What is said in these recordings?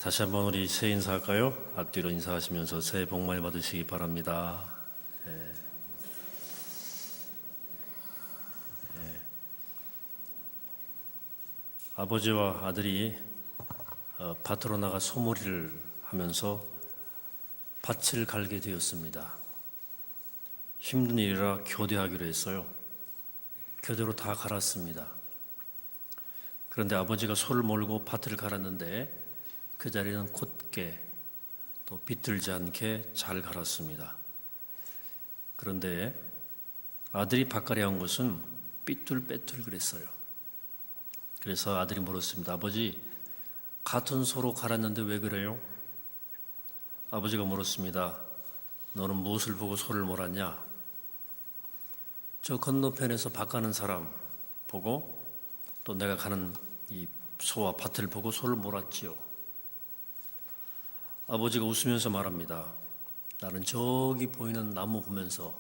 다시 한번 우리 새해 인사할까요? 앞뒤로 인사하시면서 새해 복 많이 받으시기 바랍니다. 아버지와 아들이 밭으로 나가 소머리를 하면서 밭을 갈게 되었습니다. 힘든 일이라 교대하기로 했어요. 교대로 다 갈았습니다. 그런데 아버지가 소를 몰고 밭을 갈았는데 그 자리는 곧게 또 비틀지 않게 잘 갈았습니다. 그런데 아들이 밭갈이 한 곳은 삐뚤빼뚤 그랬어요. 그래서 아들이 물었습니다. 아버지, 같은 소로 갈았는데 왜 그래요? 아버지가 물었습니다. 너는 무엇을 보고 소를 몰았냐? 저 건너편에서 밭 가는 사람 보고 또 내가 가는 이 소와 밭을 보고 소를 몰았지요. 아버지가 웃으면서 말합니다. 나는 저기 보이는 나무 보면서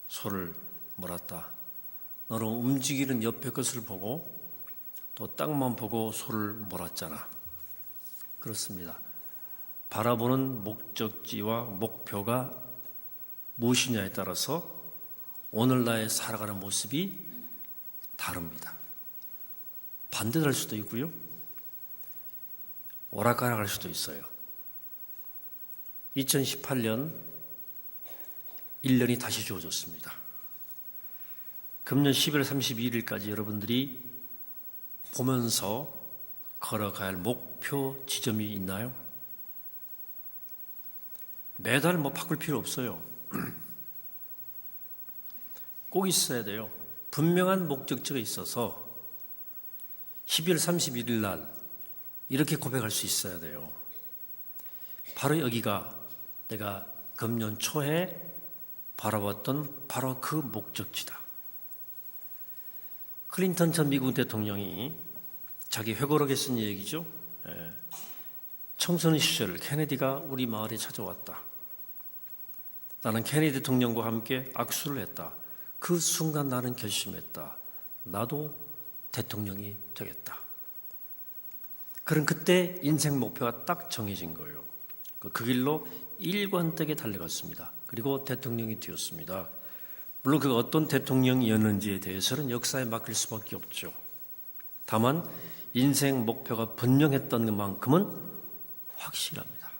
소를 몰았다. 너는 움직이는 옆에 것을 보고 또 땅만 보고 소를 몰았잖아. 그렇습니다. 바라보는 목적지와 목표가 무엇이냐에 따라서 오늘 나의 살아가는 모습이 다릅니다. 반대될 수도 있고요. 오락가락할 수도 있어요. 2018년 1년이 다시 주어졌습니다. 금년 11월 31일까지 여러분들이 보면서 걸어가야 할 목표 지점이 있나요? 매달 바꿀 필요 없어요. 꼭 있어야 돼요. 분명한 목적지가 있어서 12월 31일 날 이렇게 고백할 수 있어야 돼요. 바로 여기가 내가 금년 초에 바라봤던 바로 그 목적지다. 클린턴 전 미국 대통령이 자기 회고록에 쓴 얘기죠. 청소년 시절 케네디가 우리 마을에 찾아왔다. 나는 케네디 대통령과 함께 악수를 했다. 그 순간 나는 결심했다. 나도 대통령이 되겠다. 그런 그때 인생 목표가 딱 정해진 거예요. 그 길로 일관되게 달려갔습니다. 그리고 대통령이 되었습니다. 물론 그가 어떤 대통령이었는지에 대해서는 역사에 맡길 수밖에 없죠. 다만 인생 목표가 분명했던 것만큼은 확실합니다.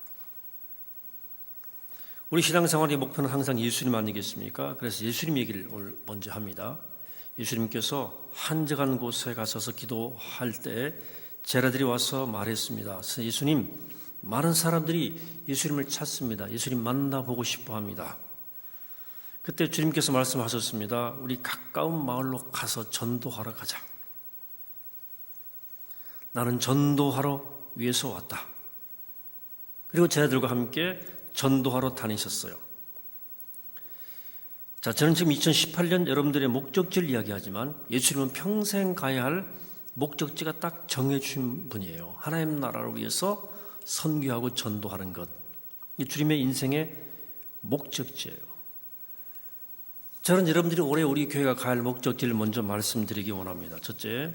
우리 신앙생활의 목표는 항상 예수님 아니겠습니까? 그래서 예수님 얘기를 오늘 먼저 합니다. 예수님께서 한적한 곳에 가셔서 기도할 때 제자들이 와서 말했습니다. 예수님, 많은 사람들이 예수님을 찾습니다. 예수님 만나보고 싶어 합니다. 그때 주님께서 말씀하셨습니다. 우리 가까운 마을로 가서 전도하러 가자. 나는 전도하러 위해서 왔다. 그리고 제자들과 함께 전도하러 다니셨어요. 자, 저는 지금 2018년 여러분들의 목적지를 이야기하지만 예수님은 평생 가야 할 목적지가 딱 정해주신 분이에요. 하나님 나라를 위해서 선교하고 전도하는 것. 이 주님의 인생의 목적지예요. 저는 여러분들이 올해 우리 교회가 가야 할 목적지를 먼저 말씀드리기 원합니다. 첫째,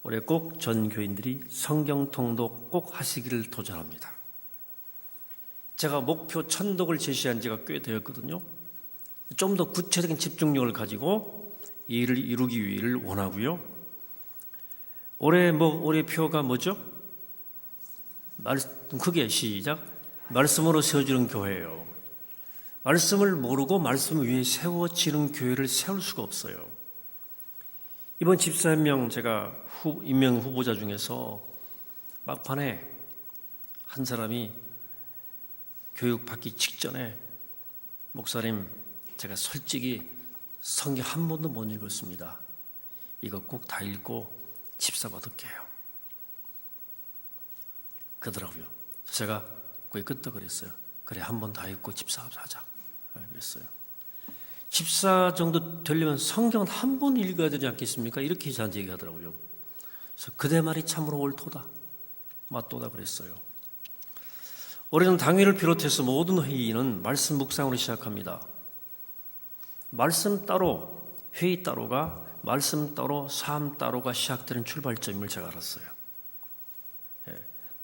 올해 꼭 전 교인들이 성경 통독 꼭 하시기를 도전합니다. 제가 목표 천독을 제시한 지가 꽤 되었거든요. 좀 더 구체적인 집중력을 가지고 이 일을 이루기 위해를 원하고요. 올해 표가 뭐죠? 크게 시작. 말씀으로 세워지는 교회예요. 말씀을 모르고 말씀 위에 세워지는 교회를 세울 수가 없어요. 이번 집사 한 명 제가 임명 후보자 중에서 막판에 한 사람이 교육받기 직전에 목사님, 제가 솔직히 성경 한 번도 못 읽었습니다. 이거 꼭 다 읽고 집사 받을게요. 그러더라고요. 제가 거의 끄떡거렸어요. 그래, 한 번 다 읽고 집사 하자. 그랬어요. 집사 정도 되려면 성경은 한 번 읽어야 되지 않겠습니까? 이렇게 저한테 얘기하더라고요. 그래서 그대 말이 참으로 옳도다. 맞도다 그랬어요. 올해는 당회를 비롯해서 모든 회의는 말씀 묵상으로 시작합니다. 말씀 따로, 회의 따로가 말씀 따로, 삶 따로가 시작되는 출발점임을 제가 알았어요.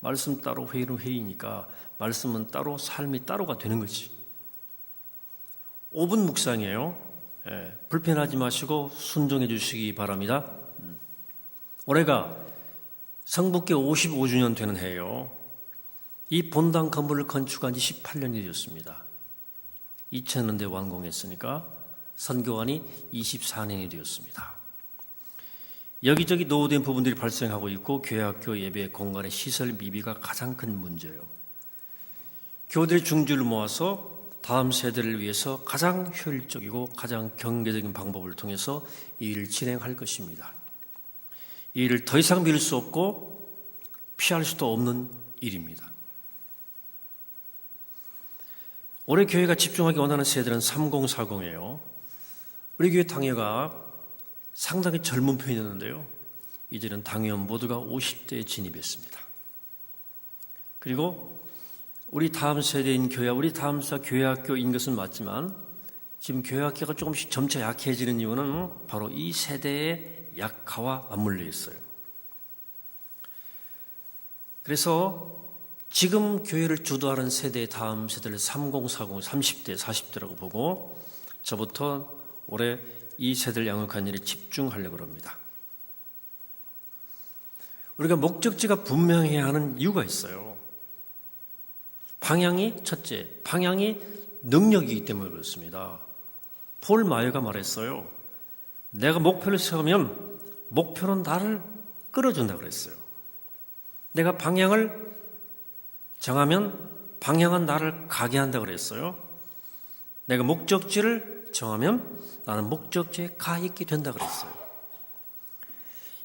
말씀 따로 회의는 회의니까 말씀은 따로 삶이 따로가 되는 거지. 5분 묵상이에요. 불편하지 마시고 순종해 주시기 바랍니다. 올해가 성북교 55주년 되는 해예요. 이 본당 건물을 건축한 지 18년이 되었습니다. 2000년대 완공했으니까 선교관이 24년이 되었습니다. 여기저기 노후된 부분들이 발생하고 있고 교회 학교 예배 공간의 시설 미비가 가장 큰 문제예요. 교우들의 중지를 모아서 다음 세대를 위해서 가장 효율적이고 가장 경제적인 방법을 통해서 이 일을 진행할 것입니다. 이 일을 더 이상 미룰 수 없고 피할 수도 없는 일입니다. 올해 교회가 집중하기 원하는 세대는 3040이에요. 우리 교회 당회가 상당히 젊은 편이었는데요. 이제는 당회원 모두가 50대에 진입했습니다. 그리고 우리 다음 세대인 교회, 우리 다음 사 교회학교인 것은 맞지만 지금 교회학교가 조금씩 점차 약해지는 이유는 바로 이 세대의 약화와 맞물려 있어요. 그래서 지금 교회를 주도하는 세대의 다음 세대를 3040, 30대, 40대라고 보고 저부터 올해 이 세대를 양육하는 일에 집중하려고 합니다. 우리가 목적지가 분명해야 하는 이유가 있어요. 방향이 첫째, 방향이 능력이기 때문에 그렇습니다. 폴 마이어가 말했어요. 내가 목표를 세우면 목표는 나를 끌어준다 그랬어요. 내가 방향을 정하면 방향은 나를 가게 한다 그랬어요. 내가 목적지를 정하면 나는 목적지에 가 있게 된다 그랬어요.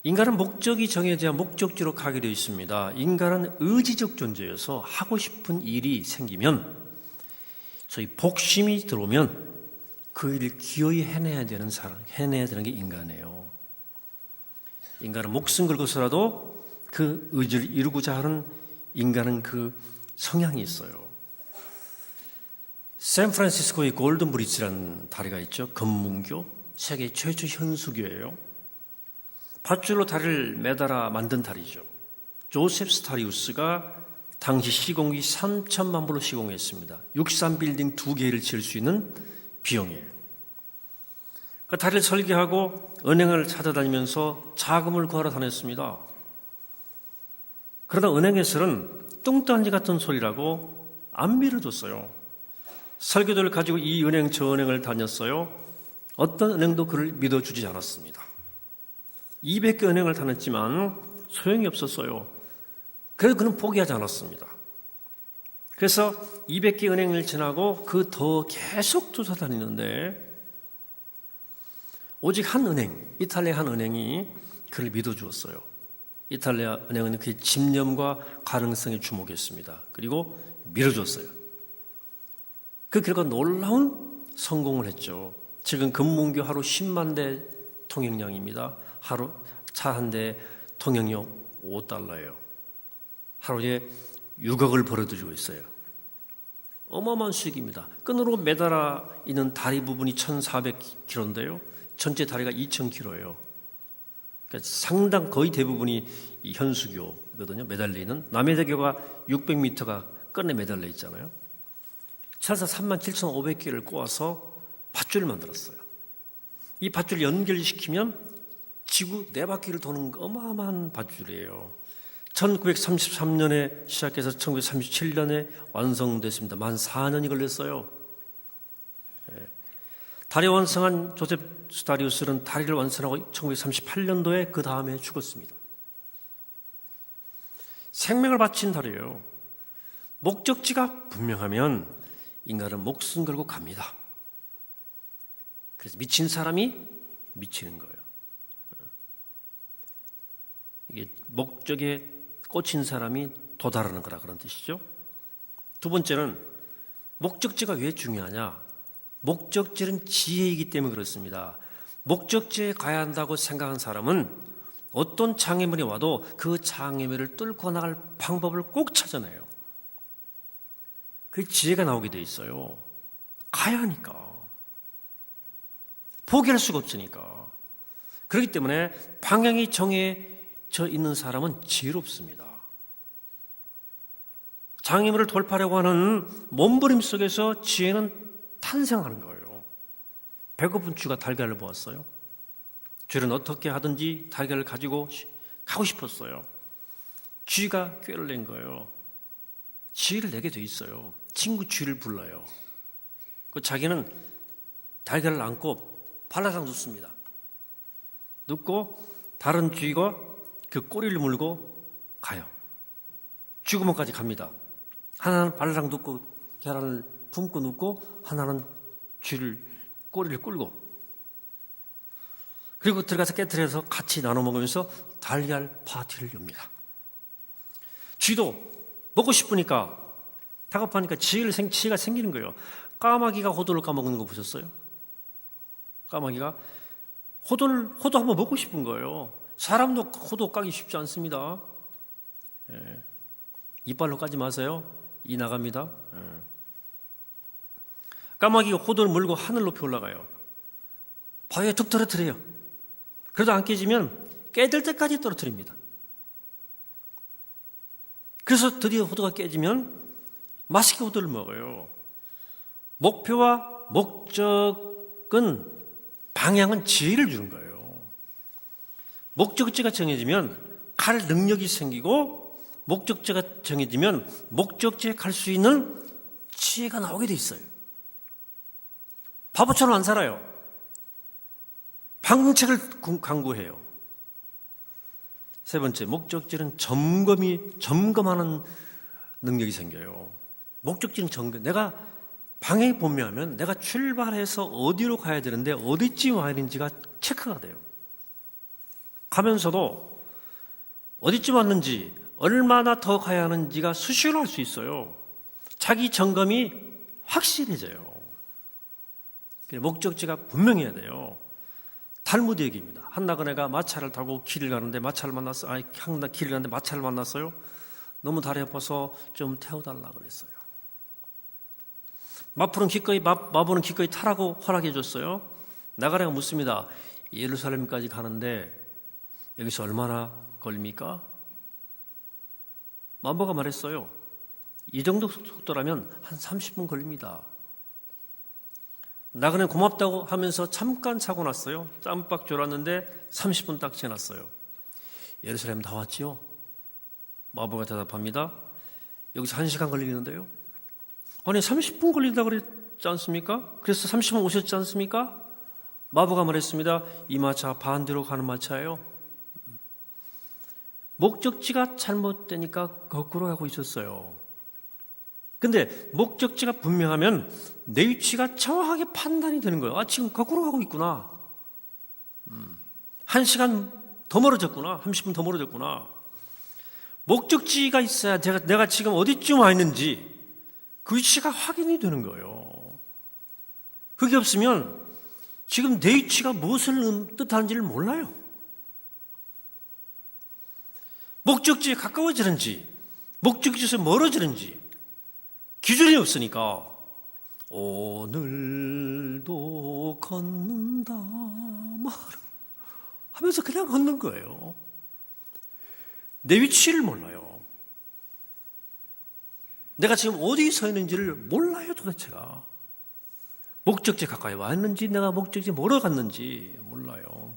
인간은 목적이 정해져야 목적지로 가게 되어 있습니다. 인간은 의지적 존재여서 하고 싶은 일이 생기면 소위 복심이 들어오면 그 일을 기어이 해내야 되는 게 인간이에요. 인간은 목숨 걸고서라도 그 의지를 이루고자 하는 인간은 그 성향이 있어요. 샌프란시스코의 골든 브릿지라는 다리가 있죠. 금문교, 세계 최초 현수교예요. 밧줄로 다리를 매달아 만든 다리죠. 조셉 스타리우스가 당시 시공이 3천만 불로 시공했습니다. 63빌딩 2개를 지을 수 있는 비용이에요. 그 다리를 설계하고 은행을 찾아다니면서 자금을 구하러 다녔습니다. 그러다 은행에서는 뚱딴지 같은 소리라고 안 밀어줬어요. 설계도를 가지고 이 은행 저 은행을 다녔어요. 어떤 은행도 그를 믿어주지 않았습니다. 200개 은행을 다녔지만 소용이 없었어요. 그래서 그는 포기하지 않았습니다. 그래서 200개 은행을 지나고 그 더 계속 쫓아다니는데 오직 한 은행, 이탈리아 한 은행이 그를 믿어주었어요. 이탈리아 은행은 그의 집념과 가능성에 주목했습니다. 그리고 밀어줬어요. 그 결과 놀라운 성공을 했죠. 지금 금문교 하루 10만 대 통행량입니다. 하루 차 한 대 통행료 $5예요. 하루에 6억을 벌어들이고 있어요. 어마어마한 수익입니다. 끈으로 매달아 있는 다리 부분이 1,400km인데요. 전체 다리가 2,000km예요. 그러니까 상당 거의 대부분이 이 현수교거든요. 매달려 있는 남해대교가 600m가 끈에 매달려 있잖아요. 차에서 37,500개를 꼬아서 밧줄을 만들었어요. 이 밧줄을 연결시키면 지구 4바퀴를 도는 어마어마한 밧줄이에요. 1933년에 시작해서 1937년에 완성됐습니다. 만 4년이 걸렸어요. 다리 완성한 조셉 스타리우스는 다리를 완성하고 1938년도에 그 다음에 죽었습니다. 생명을 바친 다리예요. 목적지가 분명하면 인간은 목숨 걸고 갑니다. 그래서 미친 사람이 미치는 거예요. 이게 목적에 꽂힌 사람이 도달하는 거라 그런 뜻이죠. 두 번째는 목적지가 왜 중요하냐? 목적지는 지혜이기 때문에 그렇습니다. 목적지에 가야 한다고 생각한 사람은 어떤 장애물이 와도 그 장애물을 뚫고 나갈 방법을 꼭 찾아내요. 그 지혜가 나오게 돼 있어요. 가야 하니까. 포기할 수가 없으니까. 그렇기 때문에 방향이 정해져 있는 사람은 지혜롭습니다. 장애물을 돌파하려고 하는 몸부림 속에서 쥐는 탄생하는 거예요. 배고픈 쥐가 달걀을 보았어요. 쥐는 어떻게 하든지 달걀을 가지고 가고 싶었어요. 쥐가 꾀를 낸 거예요. 쥐를 내게 돼 있어요. 친구 쥐를 불러요. 자기는 달걀을 안고 발라당 눕습니다. 눕고 다른 쥐가 그 꼬리를 물고 가요. 쥐구멍까지 갑니다. 하나는 발라당 눕고 계란을 품고 눕고 하나는 쥐를 꼬리를 끌고, 그리고 들어가서 깨트려서 같이 나눠 먹으면서 달걀 파티를 엽니다. 쥐도 먹고 싶으니까, 다급하니까 쥐가 생기는 거예요. 까마귀가 호두를 까먹는 거 보셨어요? 까마귀가 호두 한번 먹고 싶은 거예요. 사람도 호두 까기 쉽지 않습니다. 예. 이빨로 까지 마세요. 이 나갑니다. 예. 까마귀가 호두를 물고 하늘 높이 올라가요. 바위에 툭 떨어뜨려요. 그래도 안 깨지면 깨질 때까지 떨어뜨립니다. 그래서 드디어 호두가 깨지면 맛있게 호두를 먹어요. 목표와 목적은, 방향은 지혜를 주는 거예요. 목적지가 정해지면 갈 능력이 생기고, 목적지가 정해지면 목적지에 갈 수 있는 지혜가 나오게 돼 있어요. 바보처럼 안 살아요. 방책을 강구해요. 세 번째, 목적지는 점검하는 능력이 생겨요. 목적지는 점검. 내가 방향이 분명하면 내가 출발해서 어디로 가야 되는데 어디쯤 와야 되는지가 체크가 돼요. 가면서도 어디쯤 왔는지, 얼마나 더 가야 하는지가 수시로 알 수 있어요. 자기 점검이 확실해져요. 목적지가 분명해야 돼요. 탈무드 얘기입니다. 한나그네가 마차를 타고 길을 가는데 마차를 만났어요. 너무 다리 아파서 좀 태워달라 그랬어요. 마부는 기꺼이 타라고 허락해 줬어요. 나그네가 묻습니다. 예루살렘까지 가는데 여기서 얼마나 걸립니까? 마부가 말했어요. 이 정도 속도라면 한 30분 걸립니다. 나그네 고맙다고 하면서 잠깐 사고 났어요. 짬박 졸았는데 30분 딱 지났어요. 예루살렘 다 왔지요? 마부가 대답합니다. 여기서 1시간 걸리겠는데요? 아니 30분 걸린다 그랬지 않습니까? 그래서 30분 오셨지 않습니까? 마부가 말했습니다. 이 마차 반대로 가는 마차예요. 목적지가 잘못되니까 거꾸로 가고 있었어요. 근데 목적지가 분명하면 내 위치가 정확하게 판단이 되는 거예요. 지금 거꾸로 가고 있구나. 1시간 더 멀어졌구나. 30분 더 멀어졌구나. 목적지가 있어야 내가 지금 어디쯤 와 있는지 그 위치가 확인이 되는 거예요. 그게 없으면 지금 내 위치가 무엇을 뜻하는지를 몰라요. 목적지에 가까워지는지 목적지에서 멀어지는지 기준이 없으니까 오늘도 걷는다 하면서 그냥 걷는 거예요. 내 위치를 몰라요. 내가 지금 어디 서 있는지를 몰라요 도대체가. 목적지에 가까이 왔는지 내가 목적지에 멀어 갔는지 몰라요.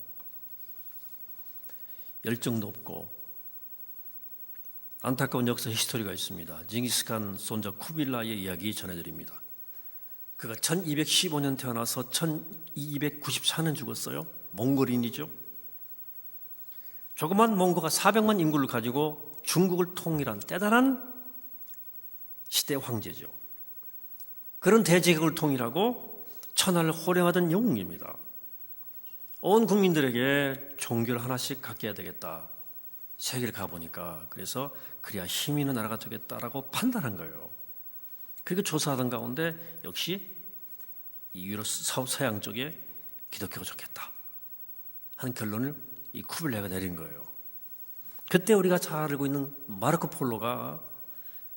열정도 없고 안타까운 역사 히스토리가 있습니다. 징기스칸 손자 쿠빌라이의 이야기 전해드립니다. 그가 1215년 태어나서 1294년 죽었어요. 몽골인이죠. 조그만 몽고가 400만 인구를 가지고 중국을 통일한 대단한 시대 황제죠. 그런 대제국을 통일하고 천하를 호령하던 영웅입니다. 온 국민들에게 종교를 하나씩 갖게 해야 되겠다. 세계를 가보니까 그래서 그래야 힘 있는 나라가 되겠다라고 판단한 거예요. 그리고 조사하던 가운데 역시 이 유럽 서양 쪽에 기독교가 좋겠다 하는 결론을 이 쿠빌라이가 내린 거예요. 그때 우리가 잘 알고 있는 마르코 폴로가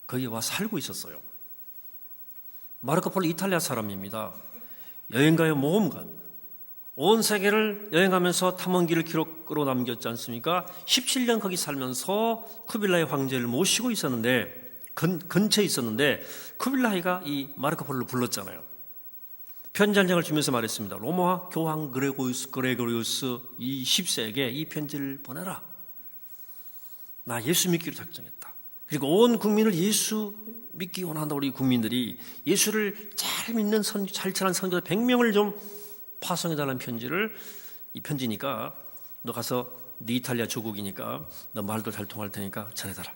거기 와 살고 있었어요. 마르코 폴로 이탈리아 사람입니다. 여행가요 모험가. 온 세계를 여행하면서 탐험기를 기록으로 남겼지 않습니까? 17년 거기 살면서 쿠빌라이 황제를 모시고 있었는데 근처에 있었는데 쿠빌라이가 이 마르코 폴로를 불렀잖아요. 편지 한 장을 주면서 말했습니다. 로마 교황 그레고리우스 이 10세에게 이 편지를 보내라. 나 예수 믿기로 작정했다. 그리고 온 국민을 예수 믿기 원한다. 우리 국민들이 예수를 잘 믿는 잘 전한 선교사 100명을 좀 파송해달라는 편지를, 이 편지니까 너 가서 네 이탈리아 조국이니까 너 말도 잘 통할 테니까 전해달라.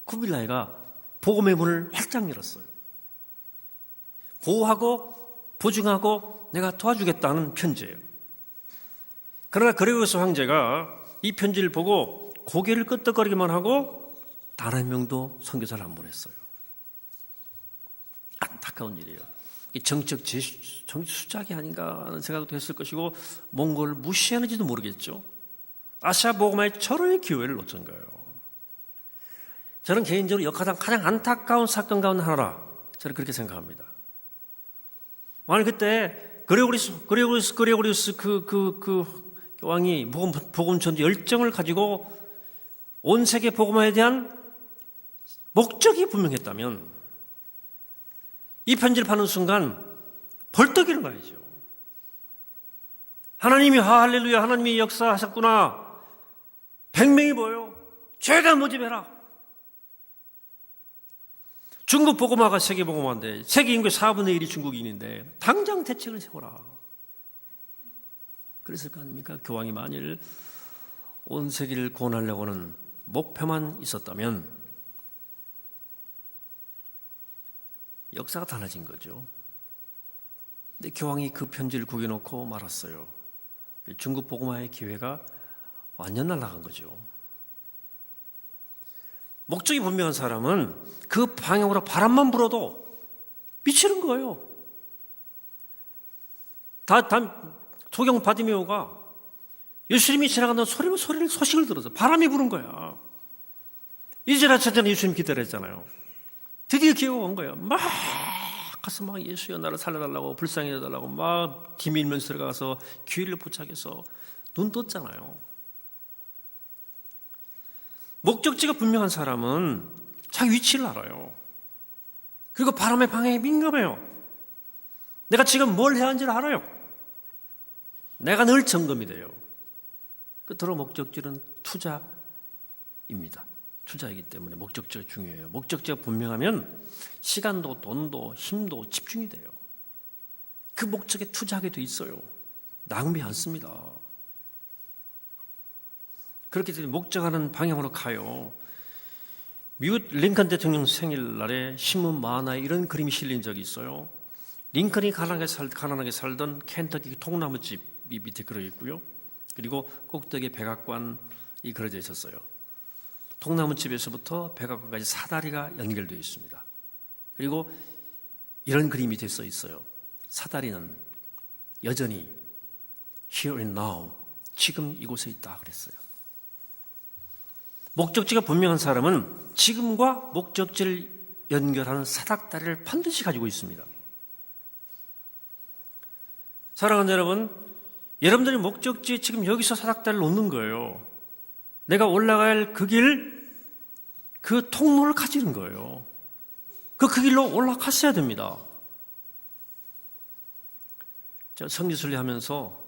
쿠빌라이가 복음의 문을 활짝 열었어요. 보호하고 보증하고 내가 도와주겠다는 편지예요. 그러나 그레고리우스 황제가 이 편지를 보고 고개를 끄덕거리기만 하고 단 한 명도 선교사를 안 보냈어요. 안타까운 일이에요. 정치적 수작이 아닌가 하는 생각도 했을 것이고 몽골을 무시하는지도 모르겠죠. 아시아 복음화의 절호의 기회를 놓친 거예요. 저는 개인적으로 역사상 가장 안타까운 사건 가운데 하나라, 저는 그렇게 생각합니다. 만약 그때 그레고리우스 그 왕이 복음 전도 열정을 가지고 온 세계 복음화에 대한 목적이 분명했다면 이 편지를 받는 순간 벌떡 일어나야죠. 하나님이 할렐루야, 하나님이 역사하셨구나. 100명이 모여 최대한 모집해라. 중국 복음화가 세계 복음화인데 세계 인구의 4분의 1이 중국인인데 당장 대책을 세워라. 그랬을 거 아닙니까? 교황이 만일 온 세계를 구원하려고는 목표만 있었다면 역사가 달라진 거죠. 근데 교황이 그 편지를 구겨놓고 말았어요. 중국 복음화의 기회가 완전 날아간 거죠. 목적이 분명한 사람은 그 방향으로 바람만 불어도 미치는 거예요. 소경 바디메오가 예수님이 지나간다는 소식을 들어서 바람이 부는 거야. 이제라 저전에 예수님 기다렸잖아요. 드디어 기회가 온 거예요. 막 가서 막 예수여 나를 살려달라고, 불쌍히 해달라고 막 기밀면서 들어가서 귀를 포착해서 눈 떴잖아요. 목적지가 분명한 사람은 자기 위치를 알아요. 그리고 바람의 방향에 민감해요. 내가 지금 뭘 해야 하는지를 알아요. 내가 늘 점검이 돼요. 끝으로 목적지는 투자입니다. 투자이기 때문에 목적지가 중요해요. 목적지가 분명하면 시간도 돈도 힘도 집중이 돼요. 그 목적에 투자하게 돼 있어요. 낭비 않습니다. 그렇기 때문에 목적하는 방향으로 가요. 미국 링컨 대통령 생일날에 신문 만화에 이런 그림이 실린 적이 있어요. 링컨이 가난하게 살던 켄터키 통나무집이 밑에 그려져 있고요. 그리고 꼭대기에 백악관이 그려져 있었어요. 통나무집에서부터 백악관까지 사다리가 연결되어 있습니다. 그리고 이런 그림이 돼 써 있어요. 사다리는 여전히 here and now, 지금 이곳에 있다 그랬어요. 목적지가 분명한 사람은 지금과 목적지를 연결하는 사닥다리를 반드시 가지고 있습니다. 사랑하는 여러분, 여러분들의 목적지에 지금 여기서 사닥다리를 놓는 거예요. 내가 올라갈 그 길, 그 통로를 가지는 거예요. 그 길로 올라갔어야 됩니다. 제가 성지순례 하면서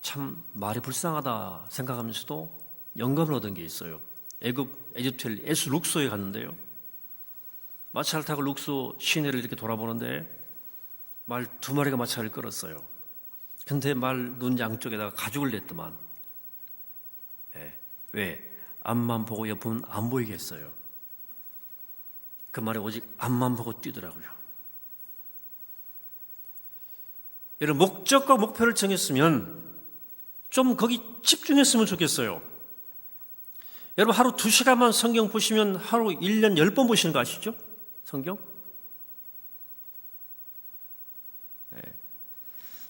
참 말이 불쌍하다 생각하면서도 영감을 얻은 게 있어요. 에집트 에스 룩소에 갔는데요. 마차를 타고 룩소 시내를 이렇게 돌아보는데 말 2마리가 마차를 끌었어요. 근데 말 눈 양쪽에다가 가죽을 냈더만. 왜? 앞만 보고 옆은 안 보이게 했어요. 그 말에 오직 앞만 보고 뛰더라고요. 여러분, 목적과 목표를 정했으면 좀 거기 집중했으면 좋겠어요. 여러분, 하루 2시간만 성경 보시면 하루 1년 10번 보시는 거 아시죠? 성경?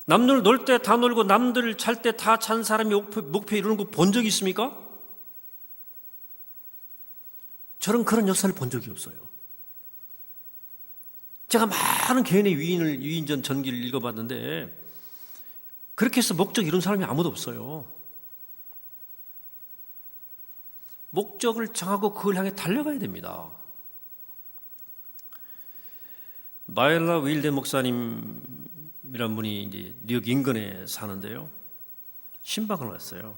남들 놀 때 다 놀고 남들 잘 때 다 잔 사람이 목표 이루는 거 본 적 있습니까? 저는 그런 역사를 본 적이 없어요. 제가 많은 개인의 위인전 전기를 읽어봤는데 그렇게 해서 목적 이룬 사람이 아무도 없어요. 목적을 정하고 그걸 향해 달려가야 됩니다. 마엘라 윌데 목사님이란 분이 이제 뉴욕 인근에 사는데요. 신방을 왔어요.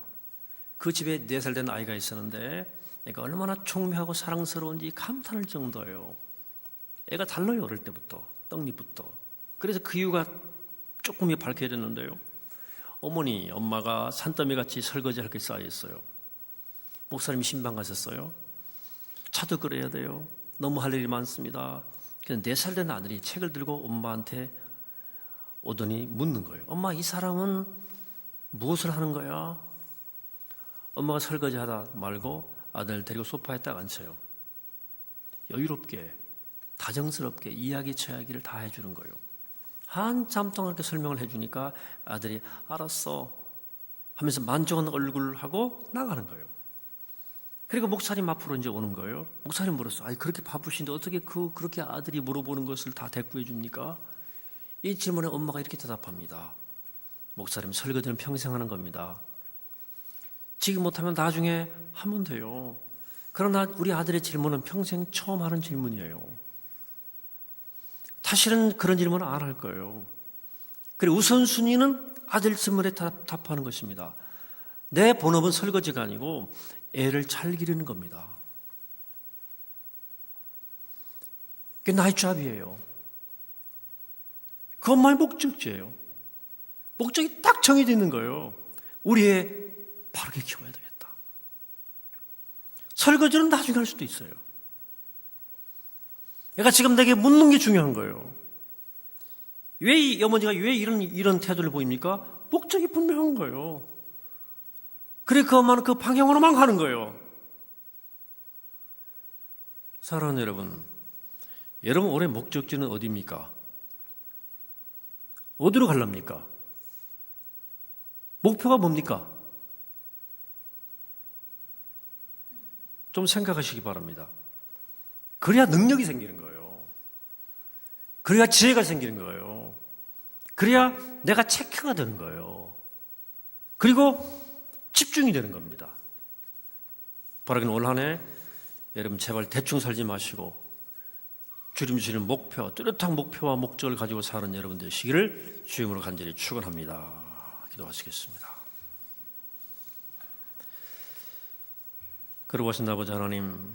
그 집에 4살 된 아이가 있었는데 애가 얼마나 총명하고 사랑스러운지 감탄할 정도예요. 애가 달라요, 어릴 때부터, 떡잎부터. 그래서 그 이유가 조금이 밝혀졌는데요. 어머니, 엄마가 산더미같이 설거지할 게 쌓여있어요. 목사님이 신방 가셨어요. 차도 끓여야 돼요. 너무 할 일이 많습니다. 그래서 4살 된 아들이 책을 들고 엄마한테 오더니 묻는 거예요. 엄마, 이 사람은 무엇을 하는 거야? 엄마가 설거지하다 말고 아들 데리고 소파에 딱 앉혀요. 여유롭게, 다정스럽게 이야기 저야기를 다 해주는 거예요. 한참 동안 이렇게 설명을 해주니까 아들이 알았어 하면서 만족한 얼굴하고 나가는 거예요. 그리고 목사님 앞으로 이제 오는 거예요. 목사님 물었어. 아니, 그렇게 바쁘신데 어떻게 그렇게 아들이 물어보는 것을 다 대꾸해 줍니까? 이 질문에 엄마가 이렇게 대답합니다. 목사님, 설거지는 평생 하는 겁니다. 지금 못하면 나중에 하면 돼요. 그러나 우리 아들의 질문은 평생 처음 하는 질문이에요. 다시는 그런 질문은 안 할 거예요. 그리고 우선순위는 아들 질문에 답하는 것입니다. 내 본업은 설거지가 아니고 애를 잘 기르는 겁니다. 그게 나의 잡이에요. 그 엄마의 목적지예요. 목적이 딱 정해져 있는 거예요. 우리 애 바르게 키워야 되겠다. 설거지는 나중에 할 수도 있어요. 얘가 지금 내게 묻는 게 중요한 거예요. 왜 이 어머니가 왜 이런 태도를 보입니까? 목적이 분명한 거예요. 그래, 그 엄마는 그 방향으로만 가는 거예요. 사랑하는 여러분, 여러분 올해 목적지는 어디입니까? 어디로 가렵니까? 목표가 뭡니까? 좀 생각하시기 바랍니다. 그래야 능력이 생기는 거예요. 그래야 지혜가 생기는 거예요. 그래야 내가 체크가 되는 거예요. 그리고 집중이 되는 겁니다. 바라기는 올 한 해 여러분 제발 대충 살지 마시고 주님 주시는 목표, 뚜렷한 목표와 목적을 가지고 사는 여러분 되시기를 주님으로 간절히 축원합니다. 기도하시겠습니다. 그러고하신 아버지 하나님,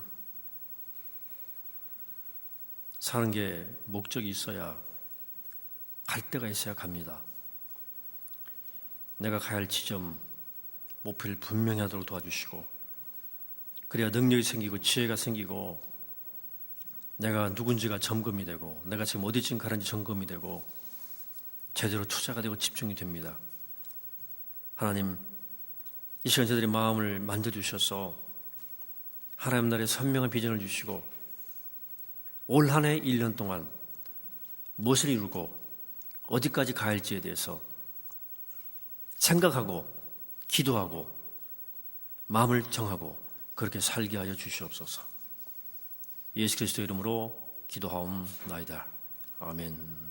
사는 게 목적이 있어야, 갈 데가 있어야 갑니다. 내가 가야 할 지점, 목표를 분명히 하도록 도와주시고, 그래야 능력이 생기고 지혜가 생기고 내가 누군지가 점검이 되고 내가 지금 어디쯤 가는지 점검이 되고 제대로 투자가 되고 집중이 됩니다. 하나님, 이 시간 저희들의 마음을 만져주셔서 하나님 나라의 선명한 비전을 주시고 올 한 해 1년 동안 무엇을 이루고 어디까지 가야 할지에 대해서 생각하고 기도하고 마음을 정하고 그렇게 살게 하여 주시옵소서. 예수 그리스도 이름으로 기도하옵나이다. 아멘.